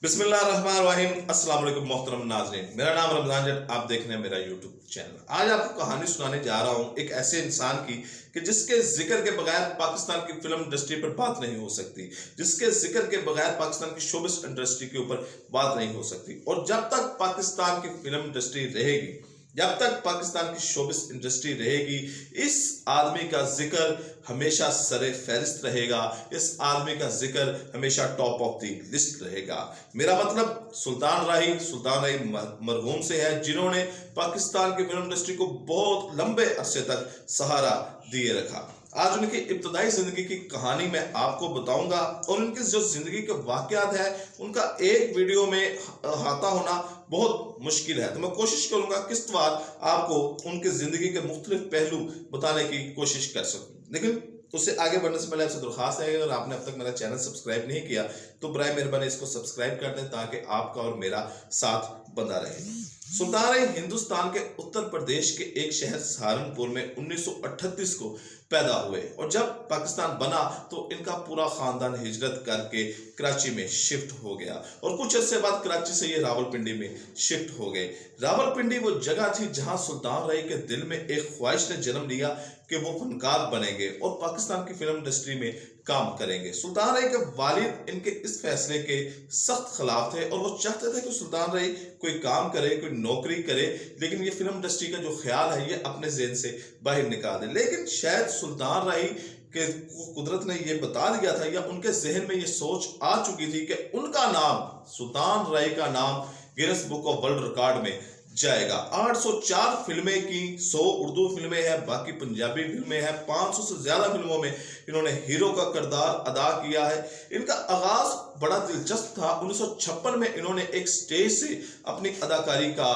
बिस्मिल्लाहिर्रहमानिर्रहीम। अस्सलाम वालेकुम मोहतरम नाज़रीन, मेरा नाम रमजान जट, आप देख रहे हैं मेरा यूट्यूब चैनल। आज आपको कहानी सुनाने जा रहा हूँ एक ऐसे इंसान की कि जिसके जिक्र के बगैर पाकिस्तान की फिल्म इंडस्ट्री पर बात नहीं हो सकती, जिसके जिक्र के बगैर पाकिस्तान की शोबिस इंडस्ट्री के ऊपर बात नहीं हो सकती। और जब तक पाकिस्तान की फिल्म इंडस्ट्री रहेगी, जब तक पाकिस्तान की शोबिस इंडस्ट्री रहेगी, इस आदमी का जिक्र हमेशा सरे फहरिस्त रहेगा, इस आदमी का जिक्र हमेशा टॉप ऑफ द लिस्ट रहेगा। मेरा मतलब सुल्तान राही मरहूम से है, जिन्होंने पाकिस्तान की फिल्म इंडस्ट्री को बहुत लंबे अरसे तक सहारा दिए रखा। आज उनकी इब्तदाई जिंदगी की कहानी मैं आपको बताऊंगा और उनकी जो जिंदगी के वाकयात है उनका एक वीडियो में अहाता होना बहुत मुश्किल है, तो मैं कोशिश करूंगा किस्तवार आपको उनकी जिंदगी के मुख्तलिफ पहलू बताने की कोशिश कर सकूं। लेकिन उससे आगे बढ़ने से पहले आपसे दरख्वास्त है, अगर आपने अब तक मेरा चैनल सब्सक्राइब नहीं किया तो बराए मेहरबानी इसको सब्सक्राइब कर दें ताकि आपका और मेरा साथ बंधा रहे। सुल्तान राही हिंदुस्तान के उत्तर प्रदेश के एक शहर सहारनपुर में 1938 को पैदा हुए और जब पाकिस्तान बना तो इनका पूरा खानदान हिजरत करके कराची में शिफ्ट हो गया और कुछ अर्से बाद कराची से ये रावलपिंडी में शिफ्ट हो गए। रावलपिंडी वो जगह थी जहां सुल्तान राही के दिल में एक ख्वाहिश ने जन्म लिया कि वो फनकार बनेंगे और पाकिस्तान की फिल्म इंडस्ट्री में काम करेंगे। सुल्तान राही के वालिद इनके इस फैसले के सख्त खिलाफ थे और वो चाहते थे कि सुल्तान राही कोई काम करे, कोई नौकरी करे, लेकिन ये फिल्म इंडस्ट्री का जो ख्याल है ये अपने ज़हन से बाहर निकाल दे। लेकिन शायद सुल्तान राही के कुदरत ने ये बता दिया था या उनके जहन में ये सोच आ चुकी थी कि उनका नाम, सुल्तान राही का नाम Guinness book of world record में जाएगा। 804 फिल्में की, 100 उर्दू फिल्में हैं, बाकी पंजाबी फिल्में हैं, 500 से ज्यादा फिल्मों में इन्होंने हीरो का किरदार अदा किया है। इनका आगाज बड़ा दिलचस्प था। 1956 में इन्होंने एक स्टेज से अपनी अदाकारी का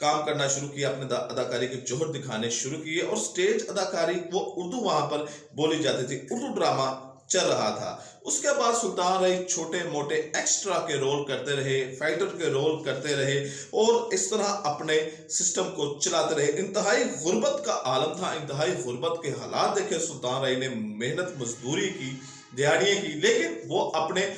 काम करना शुरू किया, अपने अदाकारी के जोहर दिखाने शुरू किए और स्टेज अदाकारी वो उर्दू वहां पर बोली जाती थी, उर्दू ड्रामा चल रहा था। उसके बाद सुल्तान राही छोटे मोटे एक्स्ट्रा के रोल करते रहे, फाइटर के रोल करते रहे और इस तरह अपने सिस्टम को चलाते रहे। इंतहाई गुर्बत का आलम था, इंतहाई गुर्बत के हालात देखे सुल्तान राही ने, मेहनत मजदूरी की, दिहाड़ियां की, लेकिन वो अपने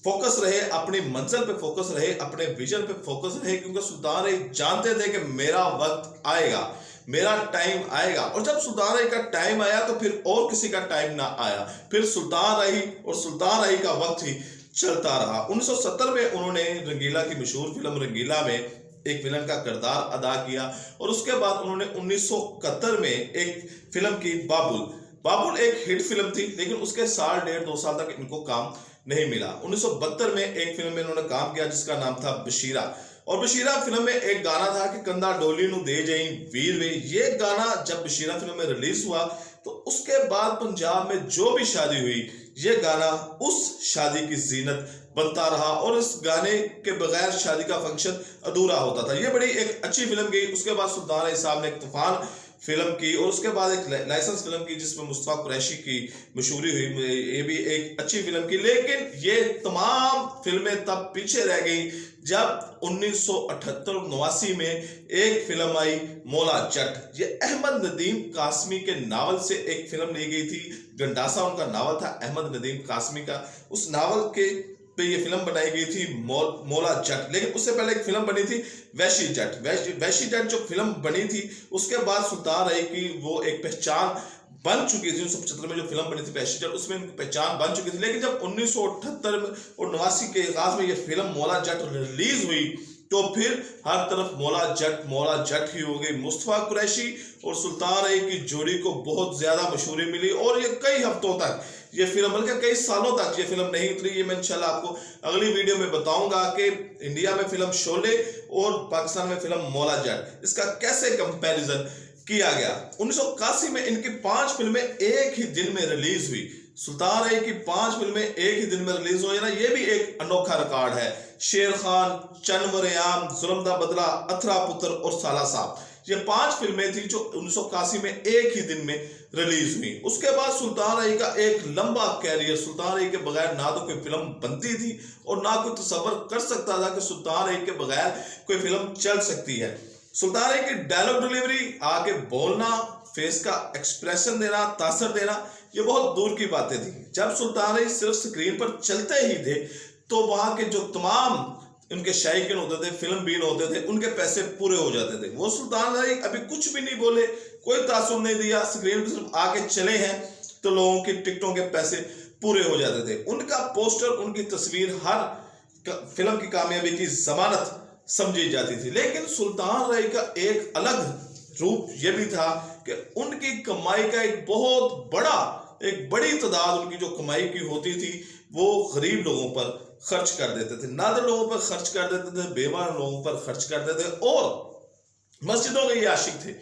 फोकस रहे, अपनी मंजिल पे फोकस रहे, अपने विजन पे फोकस रहे, क्योंकि सुल्तान राही जानते थे कि मेरा वक्त आएगा, मेरा टाइम आएगा। और जब सुल्तान राही का टाइम आया तो फिर और किसी का टाइम ना आया, फिर सुल्तान राही और सुल्तान राही का वक्त ही चलता रहा। 1970 में उन्होंने रंगीला की मशहूर फिल्म रंगीला में एक विलन का किरदार अदा किया और उसके बाद उन्होंने 1971 में एक फिल्म की बाबुल एक हिट फिल्म थी, लेकिन उसके साल 1.5-2 साल तक इनको काम नहीं मिला। 1972 में एक फिल्म में इन्होंने काम किया जिसका नाम था बशीरा, और बशीरा फिल्म में एक गाना था कि कंधा डोली नु दे जाई वीर वे। ये गाना जब बशीरा फिल्म में रिलीज हुआ तो उसके बाद पंजाब में जो भी शादी हुई ये गाना उस शादी की जीनत बनता रहा और इस गाने के बगैर शादी का फंक्शन अधूरा होता था। ये बड़ी एक अच्छी फिल्म गई। उसके बाद सुल्तान राही साहब ने एक तूफान फिल्म की और उसके बाद एक लाइसेंस फिल्म की जिसमें मुस्तफा कुरैशी की मशहूरी हुई, ये भी एक अच्छी फिल्म की। लेकिन ये तमाम फिल्में तब पीछे रह गई जब 1978-89 में एक फिल्म आई मौला जट। ये अहमद नदीम कासमी के नावल से एक फिल्म ली गई थी, गंडासा उनका नावल था अहमद नदीम कासमी का। उस नावल के पे ये फिल्म बनाई गई थी मौला जट। लेकिन उससे पहले एक फिल्म बनी थी वैशी जट। जो फिल्म बनी थी उसके बाद सुल्तान राही की वो एक पहचान बन चुकी थी। 1975 में जो फिल्म बनी थी वैशी जट, उसमें उनकी पहचान बन चुकी थी। लेकिन जब 1978 और 89 के आगाज में ये फिल्म मौला जट रिलीज हुई तो फिर हर तरफ मौला जट ही हो गई। मुस्तफा कुरैशी और सुल्तान राही की जोड़ी को बहुत ज्यादा मशहूरी मिली और ये कई हफ्तों तक ये फिल्म, बल्कि कई सालों तक ये फिल्म नहीं उतरी। ये मैं इंशाल्लाह आपको अगली वीडियो में बताऊंगा कि इंडिया में फिल्म शोले और पाकिस्तान में फिल्म मौला जट, इसका कैसे कंपैरिजन किया गया। 1981 में इनकी 5 फिल्में एक ही दिन में रिलीज हुई। सुल्तान राही की 5 फिल्में एक ही दिन में रिलीज हुई ना, ये भी एक अनोखा रिकॉर्ड है। शेर खान, चन्वरयाम, जुल्म दा बदला, अथरा पुत्र और साला साहब, ये 5 फिल्में थी जो 1981 में एक ही दिन में रिलीज हुई। उसके बाद सुल्तान राही का एक लंबा कैरियर, सुल्तान राही के बगैर ना तो कोई फिल्म बनती थी और ना कोई तसव्वुर कर सकता था कि सुल्तान राही के बगैर कोई फिल्म चल सकती है। सुल्तान राही की डायलॉग डिलीवरी, आगे बोलना, फेस का एक्सप्रेशन देना, तासर देना, ये बहुत दूर की बातें थी। जब सुल्तान राही सिर्फ स्क्रीन पर चलते ही थे तो वहां के जो तमाम उनके शायकीन होते थे, फिल्म बीन होते थे, उनके पैसे पूरे हो जाते थे। वो सुल्तान राही अभी कुछ भी नहीं बोले, कोई तासुब नहीं दिया, स्क्रीन पर सिर्फ आके चले हैं तो लोगों की टिकटों के पैसे पूरे हो जाते थे। उनका पोस्टर, उनकी तस्वीर हर फिल्म की कामयाबी की जमानत समझी जाती थी। लेकिन सुल्तान राही का एक अलग रूप यह भी था कि उनकी कमाई का एक बहुत बड़ा, एक बड़ी तादाद उनकी जो कमाई की होती थी वो गरीब लोगों पर खर्च कर देते थे, नादर लोगों पर खर्च कर देते थे, बेवा लोगों पर खर्च कर देते थे। और मस्जिदों के ये आशिक थे,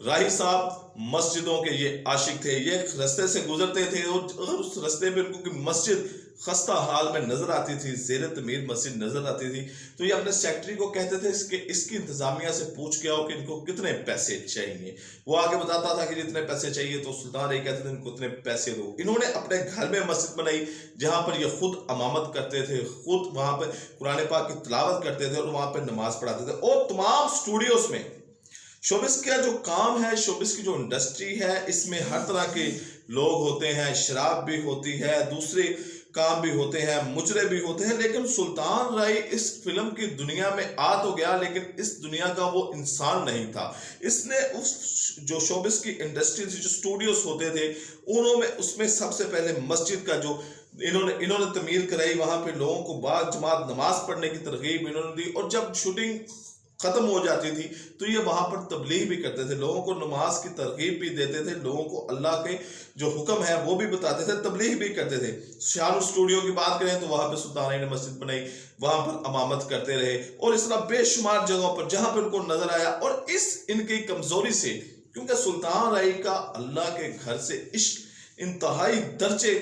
राही साहब मस्जिदों के ये आशिक थे। ये रास्ते से गुजरते थे और अगर उस रास्ते पे उनको कोई मस्जिद खस्ता हाल में नजर आती थी, ज़ेर तमीर मस्जिद नजर आती थी, तो ये अपने सेक्रेटरी को कहते थे इसकी इंतजामिया से पूछ के आओ कि इनको कितने पैसे चाहिए। वो आगे बताता था कि जितने पैसे चाहिए, तो सुल्तान राही कहते थे इनको इतने पैसे दो। इन्होंने अपने घर में मस्जिद बनाई जहां पर ये खुद अमामत करते थे, खुद वहां पर कुरान पाक की तिलावत करते थे और वहां पर नमाज पढ़ाते थे। और तमाम स्टूडियोज में शोबिस का जो काम है, शोबिस की जो इंडस्ट्री है, इसमें हर तरह के लोग होते हैं, शराब भी होती है, दूसरे काम भी होते हैं, मुजरे भी होते हैं। लेकिन सुल्तान राही इस फिल्म की दुनिया में आ तो गया, लेकिन इस दुनिया का वो इंसान नहीं था। इसने उस जो शोबिस की इंडस्ट्री थी, जो स्टूडियोज होते थे, उन्होंने उसमें सबसे पहले मस्जिद का जो इन्होंने तमीर कराई, वहां पे लोगों को बाद जमात नमाज पढ़ने की तरगीब इन्होंने दी। और जब शूटिंग खत्म हो जाती थी तो ये वहां पर तबलीग भी करते थे, लोगों को नमाज की तरगीब भी देते थे, लोगों को अल्लाह के जो हुक्म है वो भी बताते थे, तबलीग भी करते थे। शाहरुख स्टूडियो की बात करें तो वहां पे सुल्तान राही ने मस्जिद बनाई, वहां पर अमामत करते रहे और इस तरह बेशुमार जगहों पर जहां पर उनको नजर आया। और इस इनकी कमजोरी से, क्योंकि सुल्तान राही का अल्लाह के घर से इश्क इंतहाई दर्जे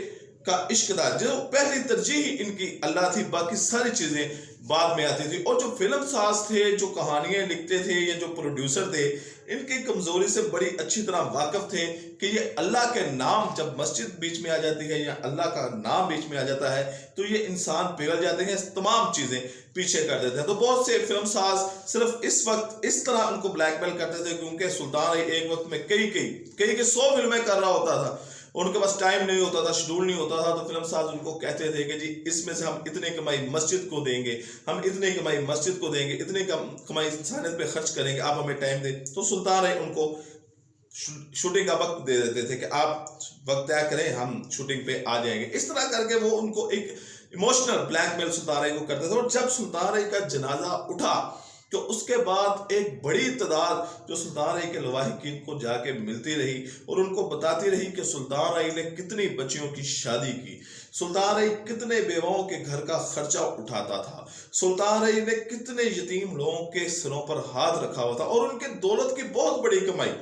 का इश्क था, जो पहली तरजीह ही इनकी अल्लाह थी, बाकी सारी चीजें बाद में आती थी। और जो फिल्म साज थे, जो कहानियां लिखते थे या जो प्रोड्यूसर थे, इनकी कमजोरी से बड़ी अच्छी तरह वाकिफ थे कि ये अल्लाह के नाम, जब मस्जिद बीच में आ जाती है या अल्लाह का नाम बीच में आ जाता है तो ये इंसान पिघल जाते हैं, तमाम चीजें पीछे कर देते हैं। तो बहुत से फिल्म साज सिर्फ इस वक्त इस तरह उनको ब्लैकमेल करते थे, क्योंकि सुल्तान राही एक वक्त में कई 100 फिल्में कर रहा होता था, उनके पास टाइम नहीं होता था, शेड्यूल नहीं होता था। तो फिल्म साज उनको कहते थे कि जी इसमें से हम इतनी कमाई मस्जिद को देंगे, हम इतनी कमाई मस्जिद को देंगे, इतनी कमाई इंसानियत पे खर्च करेंगे, आप हमें टाइम दें। तो सुल्तान राही उनको शूटिंग का वक्त दे देते थे कि आप वक्त तय करें, हम शूटिंग पे आ जाएंगे। इस तरह करके वो उनको एक इमोशनल ब्लैकमेल सुल्तान राही को करते थे। और जब सुल्तान राही का जनाजा उठा तो उसके बाद एक बड़ी तादाद जो सुल्तान राही के लवाहिकीन को जाके मिलती रही और उनको बताती रही कि सुल्तान राही ने कितनी बच्चियों की शादी की, सुल्तान राही कितने बेवाओं के घर का खर्चा उठाता था, सुल्तान राही ने कितने यतीम लोगों के सिरों पर हाथ रखा हुआ था और उनके दौलत की बहुत बड़ी कमाई।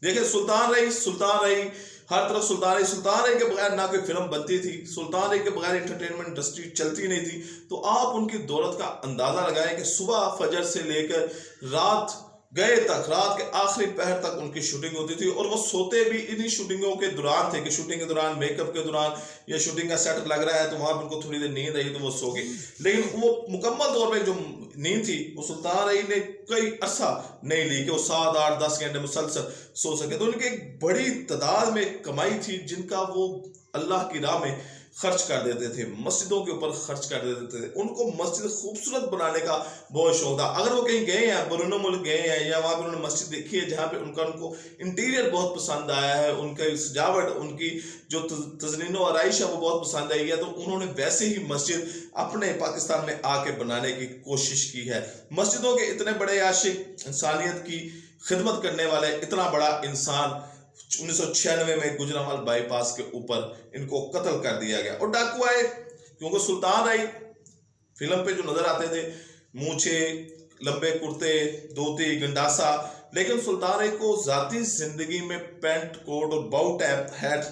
देखिए सुल्तान राही हर तरफ सुल्तान राही के बगैर ना कोई फिल्म बनती थी, सुल्तान राही के बगैर एंटरटेनमेंट इंडस्ट्री चलती नहीं थी। तो आप उनकी दौलत का अंदाजा लगाएं कि सुबह फजर से लेकर रात रात के आखिरी पहर तक उनकी शूटिंग होती थी और वो सोते भी इन्हीं शूटिंगों के दौरान थे कि शूटिंग के दौरान, मेकअप के दौरान या शूटिंग का सेट लग रहा है तो वहां पर उनको थोड़ी देर नींद आई तो वो सो गए। लेकिन वो मुकम्मल तौर पर जो नींद थी वो सुल्तान राही ने कई अरसा नहीं ली कि वो 7, 8, 10 घंटे मुसलसल सो सके। तो उनकी एक बड़ी तादाद में कमाई थी जिनका वो अल्लाह की राह में खर्च कर देते थे, मस्जिदों के ऊपर खर्च कर देते थे। उनको मस्जिद खूबसूरत बनाने का बहुत शौक था। अगर वो कहीं गए हैं, बरूनो मुल्क गए हैं या वहां पर उन्होंने मस्जिद देखी है जहां पे उनको इंटीरियर बहुत पसंद आया है, उनकी सजावट, उनकी जो तज़नीन और आराइश है वो बहुत पसंद आई है, तो उन्होंने वैसे ही मस्जिद अपने पाकिस्तान में आके बनाने की कोशिश की है। मस्जिदों के इतने बड़े आशिक, इंसानियत की खिदमत करने वाले इतना बड़ा इंसान 1996 में गुजरांवाला बाईपास के ऊपर इनको कत्ल कर दिया गया। और डाकू आए, क्योंकि सुल्तान राही फिल्म पे जो नजर आते थे, मूछे, लंबे कुर्ते, धोती, गंडासा, लेकिन सुल्तान राही को जाती जिंदगी में पैंट कोट और बाउ टैप हैट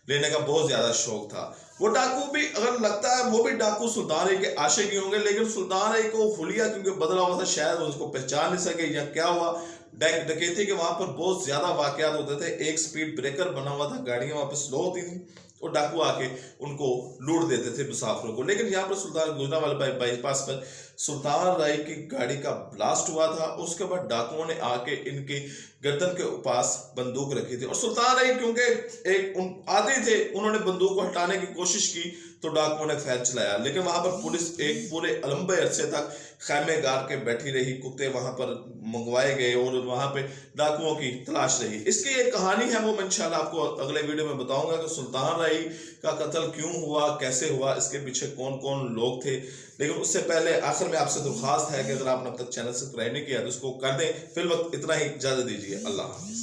लेने का बहुत ज्यादा शौक था। वो डाकू भी, अगर लगता है वो भी डाकू सुल्तान राही के आशिक ही होंगे, लेकिन सुल्तान राही को हुलिया क्योंकि बदला हुआ था, शायद उसको पहचान नहीं सके या क्या हुआ। डकैती के वहां पर बहुत ज्यादा वाकयात होते थे, एक स्पीड ब्रेकर बना हुआ था, गाड़ियां वहां पर स्लो होती थी और डाकू आके उनको लूट देते थे मुसाफिरों को। लेकिन यहाँ पर गुजरांवाला बाईपास पर सुल्तान राही की गाड़ी का ब्लास्ट हुआ था, उसके बाद डाकुओं ने आके इनके गर्दन के पास बंदूक रखी थी और सुल्तान राही क्योंकि एक आदी थे, उन्होंने बंदूक को हटाने की कोशिश की तो डाकुओं ने फैर चलाया, लेकिन वहां पर पुलिस एक पूरे लंबे अरसे तक खैमे गाड़ के बैठी रही, कुत्ते वहां पर मंगवाए गए और वहां पे डाकुओं की तलाश रही। इसकी एक कहानी है, वो मैं इंशाल्लाह आपको अगले वीडियो में बताऊंगा कि सुल्तान राही का कत्ल क्यों हुआ, कैसे हुआ, इसके पीछे कौन कौन लोग थे। लेकिन उससे पहले आखिर में आपसे दरख्वास्त है कि अगर आपने अब तक चैनल सब्सक्राइब नहीं किया तो उसको कर दें। फिल वक्त इतना ही, इजाजत दीजिए, अल्लाह।